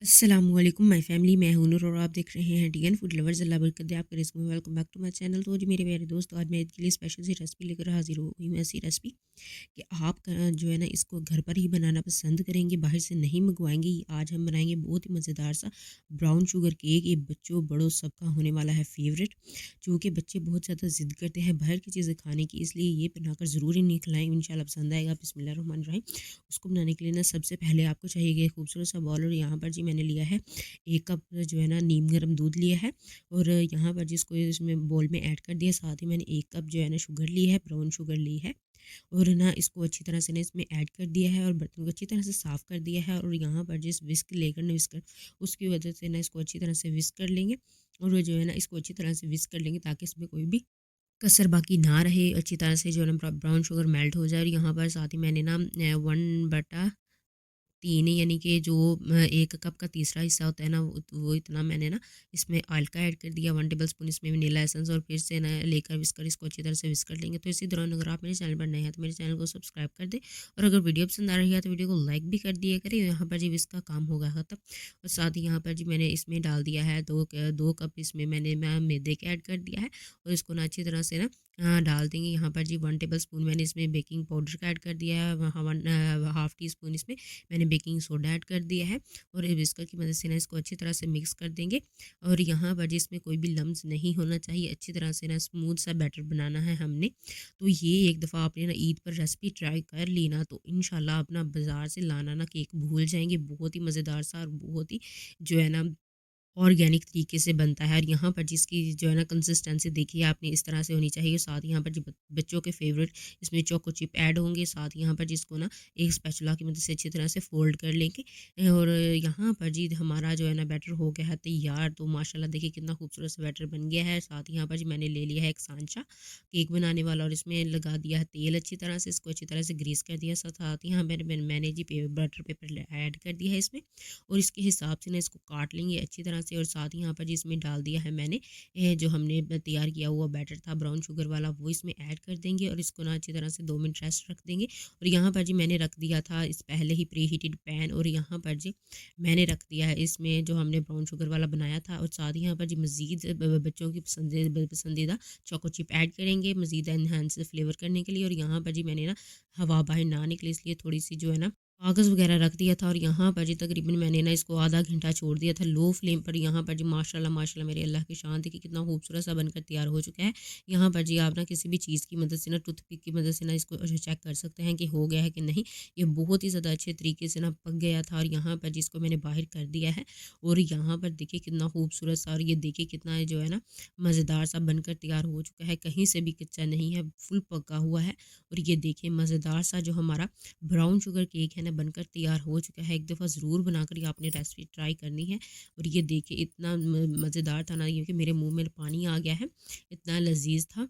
अस्सलामुअलैकुम my family, मैं हूं नूर और आप देख रहे हैं टीएन फूड लवर्स। अल्लाह बरकत दे आपके रिस्क में। Welcome back to my channel. तो जी मेरे प्यारे दोस्त, आज मैं इसके लिए स्पेशल सी रेसिपी लेकर हाजिर हो गई हूँ। ऐसी रेसिपी कि आप जो है ना इसको घर पर ही बनाना पसंद करेंगे, बाहर से नहीं मंगवाएंगे। ये आज हम बनाएंगे बहुत ही मज़ेदार सा ब्राउन शुगर केक। ये बच्चों बड़ों सबका होने वाला है फेवरेट। चूँकि बच्चे बहुत ज़्यादा ज़िद करते हैं बाहर की चीज़ें खाने की, इसलिए ये बनाकर ज़रूर इन्हें खिलाएं। इंशाल्लाह पसंद आएगा। बिस्मिल्लाहिर्रहमानिर्रहीम। उसको बनाने के लिए ना सबसे पहले आपको चाहिए कि एक खूबसूरत सा बॉल, और यहाँ पर जी मैंने लिया है 1 कप जो है ना नीम गर्म दूध लिया है, और यहाँ पर जिसको इसमें बोल में ऐड कर दिया। साथ ही मैंने 1 कप जो है ना शुगर ली है, ब्राउन शुगर ली है, और ना इसको अच्छी तरह से ना इसमें ऐड कर दिया है और बर्तन को अच्छी तरह से साफ़ कर दिया है। और यहाँ पर जिस विस्क लेकर ना विस्कर, उसकी वजह से ना इसको अच्छी तरह से विस्क कर लेंगे, और वो जो है ना इसको अच्छी तरह से विस्क कर लेंगे ताकि इसमें कोई भी कसर बाकी ना रहे। अच्छी तरह से जो है ना ब्राउन शुगर मेल्ट हो जाए। और यहाँ पर साथ ही मैंने ना 1/3, यानी कि जो 1 कप का तीसरा हिस्सा होता है ना, वो इतना मैंने ना इसमें ऑयल का ऐड कर दिया। 1 टेबल स्पून इसमें वनीला एसेंस, और फिर से ना लेकर विस्कर इसको अच्छी तरह से विस्क कर लेंगे। तो इसी दौरान अगर आप मेरे चैनल पर नए हैं तो मेरे चैनल को सब्सक्राइब कर दें, और अगर वीडियो पसंद आ रही है तो वीडियो को लाइक भी कर दिया करें। यहाँ पर जी विस्क का काम होगा ख़त्म। और साथ ही यहाँ पर जी मैंने इसमें डाल दिया है 2 कप इसमें मैंने मैदे के ऐड कर दिया है, और इसको ना अच्छी तरह से ना डाल देंगे। यहाँ पर जी 1 टेबल स्पून मैंने इसमें बेकिंग पाउडर का ऐड कर दिया है। वहाँ 1/2 टी स्पून इसमें मैंने बेकिंग सोडा ऐड कर दिया है, और विस्कर की मदद से ना इसको अच्छी तरह से मिक्स कर देंगे। और यहाँ पर जिसमें कोई भी लम्स नहीं होना चाहिए, अच्छी तरह से ना स्मूथ सा बैटर बनाना है हमने। तो ये एक दफ़ा आपने ना ईद पर रेसिपी ट्राई कर ली ना, तो इंशाल्लाह अपना बाज़ार से लाना ना केक भूल जाएंगे। बहुत ही मज़ेदार सा और बहुत ही जो है ना ऑर्गेनिक तरीके से बनता है। और यहाँ पर जिसकी जो है ना कंसिस्टेंसी देखिए आपने इस तरह से होनी चाहिए। साथ ही यहाँ पर जो बच्चों के फेवरेट इसमें चोको चिप ऐड होंगे। साथ ही यहाँ पर जिसको ना एक स्पैचुला की मदद से अच्छी तरह से फोल्ड कर लेंगे। और यहाँ पर जी हमारा जो है ना बैटर हो गया है तैयार। तो माशाल्लाह देखिए कितना खूबसूरत सा बैटर बन गया है। साथ ही यहाँ पर जी मैंने ले लिया है एक सांचा केक बनाने वाला, और इसमें लगा दिया है तेल अच्छी तरह से, इसको अच्छी तरह से ग्रीस कर दिया। साथ ही यहाँ मैंने जी बटर पेपर ऐड कर दिया है इसमें, और इसके हिसाब से ना इसको काट लेंगे अच्छी तरह से। और साथ ही यहाँ पर जिसमें डाल दिया है मैंने जो हमने तैयार किया हुआ बैटर था ब्राउन शुगर वाला, वो इसमें ऐड कर देंगे, और इसको ना अच्छी तरह से 2 मिनट रेस्ट रख देंगे। और यहाँ पर जी मैंने रख दिया था इस पहले ही प्री हीटेड पैन, और यहाँ पर जी मैंने रख दिया है इसमें जो हमने ब्राउन शुगर वाला बनाया था। और साथ ही यहाँ पर जी मज़ीद बच्चों की पसंदीदा चोको चिप ऐड करेंगे मज़ीद एनहांस फ्लेवर करने के लिए। और यहाँ पर जी मैंने ना हवा बाहर ना निकले इसलिए थोड़ी सी जो है ना कागज़ वगैरह रख दिया था। और यहाँ पर जी तकरीबन मैंने ना इसको आधा घंटा छोड़ दिया था लो फ्लेम पर। यहाँ पर जी माशाल्लाह माशाल्लाह मेरे अल्लाह की शान देखिए कितना खूबसूरत सा बनकर तैयार हो चुका है। यहाँ पर जी आप ना किसी भी चीज़ की मदद से ना टूथपिक की मदद से ना इसको चेक कर सकते हैं कि हो गया है कि नहीं। ये बहुत ही ज़्यादा अच्छे तरीके से ना पक गया था। और यहाँ पर जिसको मैंने बाहर कर दिया है, और यहाँ पर देखिए कितना खूबसूरत सा, और ये देखिए कितना जो है ना मज़ेदार सा बनकर तैयार हो चुका है। कहीं से भी कच्चा नहीं है, फुल पका हुआ है। और ये देखिए मज़ेदार सा जो हमारा ब्राउन शुगर केक है ना बनकर तैयार हो चुका है। एक दफ़ा ज़रूर बनाकर ये आपने रेसिपी ट्राई करनी है। और ये देखिए इतना मज़ेदार था ना, क्योंकि मेरे मुंह में पानी आ गया है, इतना लजीज था।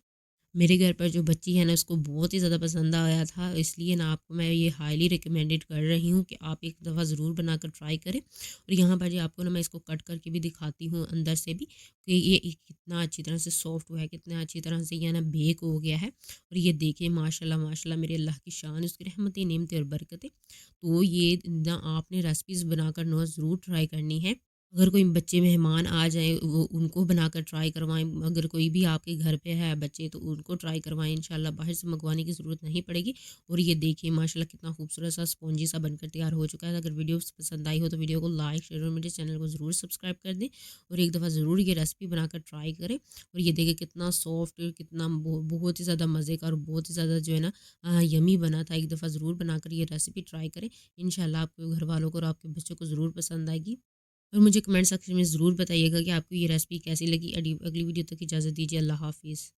मेरे घर पर जो बच्ची है ना उसको बहुत ही ज़्यादा पसंद आया था, इसलिए ना आपको मैं ये हाईली रिकमेंडेड कर रही हूँ कि आप एक दफ़ा ज़रूर बनाकर ट्राई करें। और यहाँ पर जी आपको ना मैं इसको कट करके भी दिखाती हूँ अंदर से भी कि ये कितना अच्छी तरह से सॉफ्ट हुआ है, कितना अच्छी तरह से ये ना बेक हो गया है। और ये देखिए माशाल्लाह माशाल्लाह मेरे अल्लाह की शान, उसकी रहमतें नेमतें और बरकतें। तो ये ना आपने रेसिपीज़ बनाकर ना ज़रूर ट्राई करनी है। अगर कोई बच्चे मेहमान आ जाएँ वो उनको बनाकर ट्राई करवाएँ। अगर कोई भी आपके घर पे है बच्चे तो उनको ट्राई करवाएँ, इंशाल्लाह बाहर से मंगवाने की ज़रूरत नहीं पड़ेगी। और ये देखिए माशाल्लाह कितना खूबसूरत सा स्पॉन्जी सा बनकर तैयार हो चुका है। अगर वीडियो पसंद आई हो तो वीडियो को लाइक शेयर और मेरे चैनल को ज़रूर सब्सक्राइब कर दें, और एक दफ़ा ज़रूर ये रेसिपी बनाकर ट्राई करें। और ये देखिए कितना सॉफ्ट, कितना बहुत ही ज़्यादा मज़े का और बहुत ही ज़्यादा जो है ना यमी बना था। एक दफ़ा ज़रूर बनाकर ये रेसिपी ट्राई करें, इंशाल्लाह आपके घर वालों को और आपके बच्चों को ज़रूर पसंद आएगी। और मुझे कमेंट सेक्शन में ज़रूर बताइएगा कि आपको ये रेसिपी कैसी लगी। अगली वीडियो तक इजाज़त दीजिए। अल्लाह हाफ़िज़।